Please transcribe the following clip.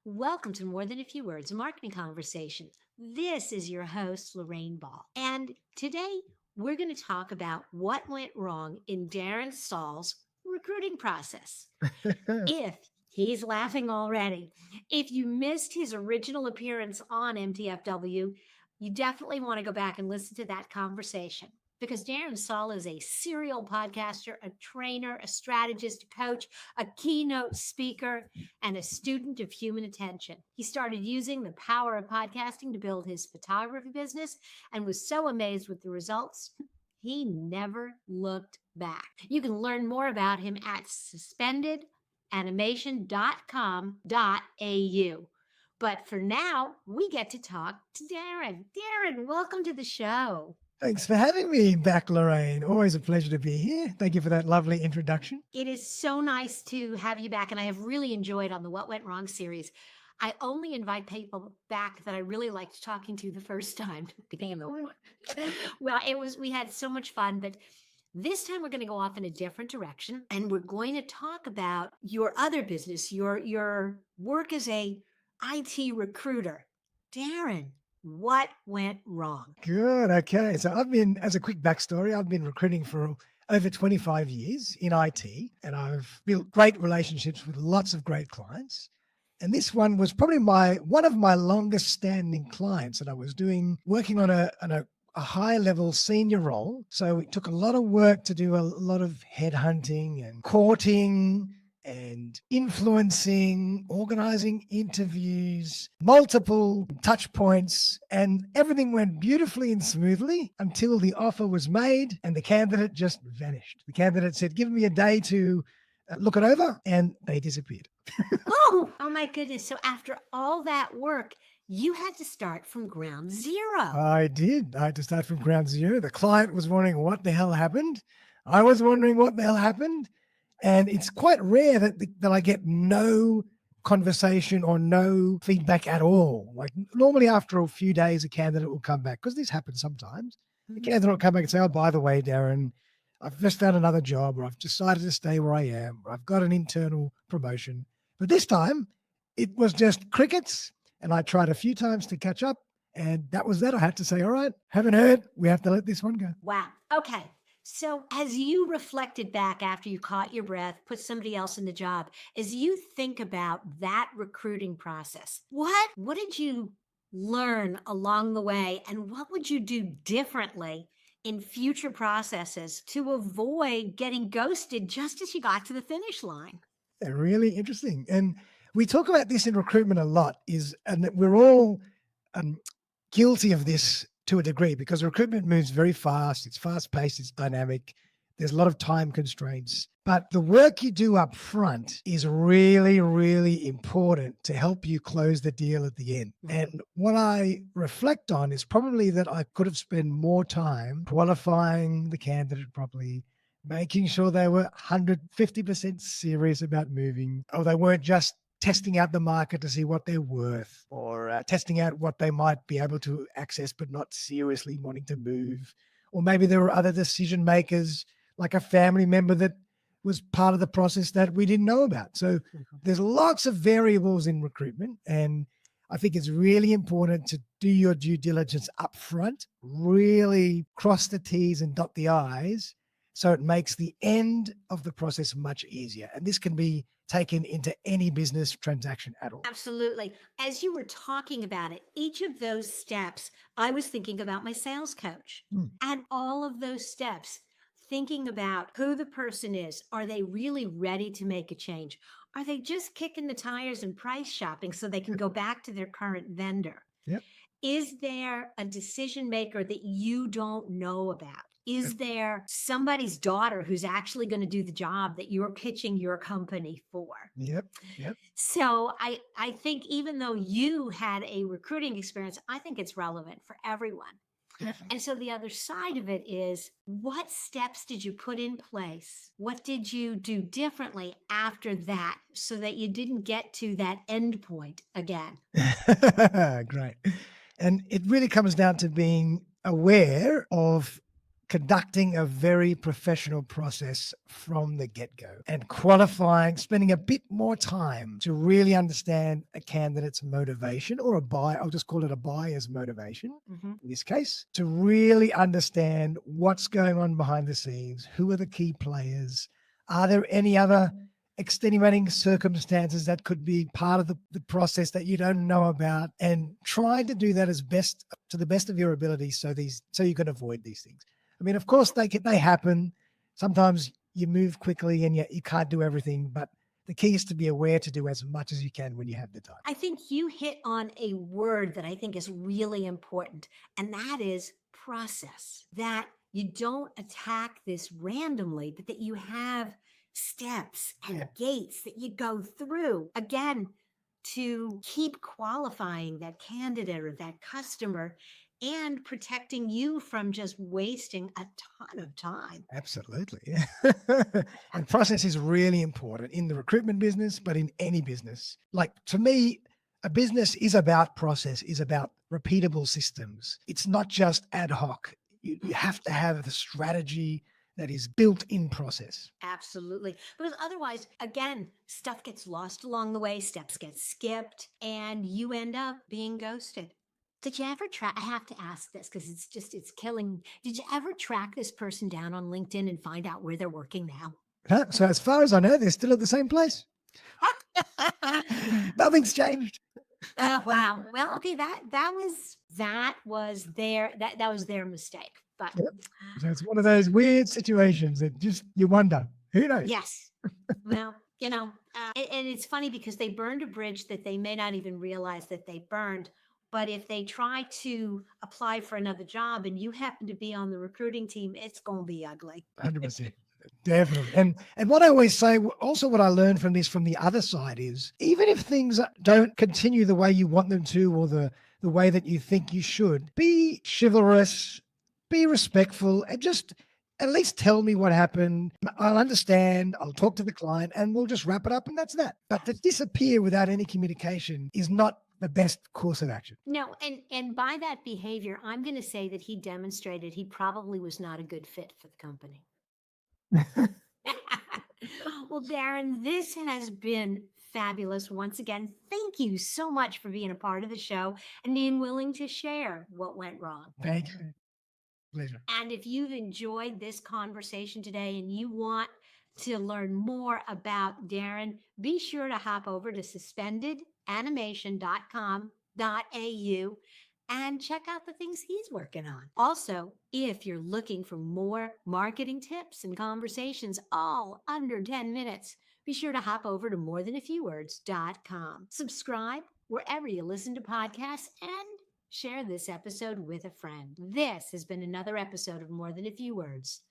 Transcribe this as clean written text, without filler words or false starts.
Welcome to More Than a Few Words, a marketing conversation. This is your host, Lorraine Ball. And today we're going to talk about what went wrong in Darren Saul's recruiting process. If he's laughing already, if you missed his original appearance on MTFW, you definitely want to go back and listen to that conversation because Darren Saul is a serial podcaster, a trainer, a strategist, a coach, a keynote speaker, and a student of human attention. He started using the power of podcasting to build his photography business and was so amazed with the results, he never looked back. You can learn more about him at suspendedanimation.com.au. But for now, we get to talk to Darren. Darren, welcome to the show. Thanks for having me back, Lorraine. Always a pleasure to be here. Thank you for that lovely introduction. It is so nice to have you back, and I have really enjoyed on the What Went Wrong series. I only invite people back that I really liked talking to the first time. Well, we had so much fun, but this time we're going to go off in a different direction, and we're going to talk about your other business, your work as a IT recruiter. Darren, what went wrong? Good. Okay. So as a quick backstory, I've been recruiting for over 25 years in IT, and I've built great relationships with lots of great clients. And this one was probably one of my longest standing clients that I was working on a high level senior role. So it took a lot of work to do a lot of headhunting and courting and influencing, organizing interviews, multiple touch points, and everything went beautifully and smoothly until the offer was made and the candidate just vanished. The candidate said, give me a day to look it over, and they disappeared. Oh my goodness. So after all that work, you had to start from ground zero. I did. I had to start from ground zero. The client was wondering what the hell happened. I was wondering what the hell happened. And it's quite rare that I get no conversation or no feedback at all. Like normally after a few days, a candidate will come back, because this happens sometimes. The candidate will come back and say, oh, by the way, Darren, I've just found another job, or I've decided to stay where I am, or I've got an internal promotion. But this time it was just crickets, and I tried a few times to catch up, and that was that. I had to say, all right, haven't heard. We have to let this one go. Wow. Okay. So as you reflected back after you caught your breath, put somebody else in the job, as you think about that recruiting process, what did you learn along the way, and what would you do differently in future processes to avoid getting ghosted just as you got to the finish line? They're really interesting. And we talk about this in recruitment a lot, and we're all guilty of this to a degree, because recruitment moves very fast. It's fast paced, it's dynamic. There's a lot of time constraints, but the work you do up front is really, really important to help you close the deal at the end. And what I reflect on is probably that I could have spent more time qualifying the candidate properly, making sure they were 150% serious about moving, or they weren't just testing out the market to see what they're worth, or testing out what they might be able to access, but not seriously wanting to move. Or maybe there were other decision makers, like a family member that was part of the process that we didn't know about. So there's lots of variables in recruitment. And I think it's really important to do your due diligence up front, really cross the T's and dot the I's, so it makes the end of the process much easier. And this can be taken into any business transaction at all. Absolutely. As you were talking about it, each of those steps, I was thinking about my sales coach and all of those steps, thinking about who the person is. Are they really ready to make a change? Are they just kicking the tires and price shopping so they can go back to their current vendor? Yep. Is there a decision maker that you don't know about? Is there somebody's daughter who's actually going to do the job that you're pitching your company for? Yep. So I think even though you had a recruiting experience, I think it's relevant for everyone. Definitely. And so the other side of it is, what steps did you put in place? What did you do differently after that so that you didn't get to that end point again? Great. And it really comes down to being aware of conducting a very professional process from the get-go and qualifying, spending a bit more time to really understand a candidate's motivation, or a buyer, I'll just call it a buyer's motivation in this case, to really understand what's going on behind the scenes, who are the key players, are there any other extenuating circumstances that could be part of the process that you don't know about, and try to do that to the best of your ability so you can avoid these things. I mean, of course, they happen. Sometimes you move quickly and you can't do everything, but the key is to be aware to do as much as you can when you have the time. I think you hit on a word that I think is really important, and that is process. That you don't attack this randomly, but that you have steps and gates that you go through, again, to keep qualifying that candidate or that customer and protecting you from just wasting a ton of time. Absolutely. And process is really important in the recruitment business, but in any business. Like, to me, a business is about process, is about repeatable systems. It's not just ad hoc. You have to have the strategy that is built in process. Absolutely. Because otherwise, again, stuff gets lost along the way, steps get skipped, and you end up being ghosted. Did you ever track? I have to ask this because it's killing. Did you ever track this person down on LinkedIn and find out where they're working now? So as far as I know, they're still at the same place. Nothing's changed. Oh, wow. Well, okay, that was their mistake. But Yep. So it's one of those weird situations that just you wonder, who knows? yes. Well, and it's funny because they burned a bridge that they may not even realize that they burned. But if they try to apply for another job and you happen to be on the recruiting team, it's going to be ugly. 100%. Definitely. And what I always say, also what I learned from this from the other side is, even if things don't continue the way you want them to, or the way that you think you should, be chivalrous, be respectful, and just at least tell me what happened. I'll understand. I'll talk to the client and we'll just wrap it up, and that's that. But to disappear without any communication is not the best course of action. No, and by that behavior, I'm going to say that he demonstrated he probably was not a good fit for the company. Well, Darren, this has been fabulous. Once again, thank you so much for being a part of the show and being willing to share what went wrong. Thank you. Pleasure. And if you've enjoyed this conversation today and you want to learn more about Darren, be sure to hop over to suspendedanimation.com.au and check out the things he's working on. Also, if you're looking for more marketing tips and conversations all under 10 minutes, be sure to hop over to morethanafewwords.com. Subscribe wherever you listen to podcasts and share this episode with a friend. This has been another episode of More Than a Few Words.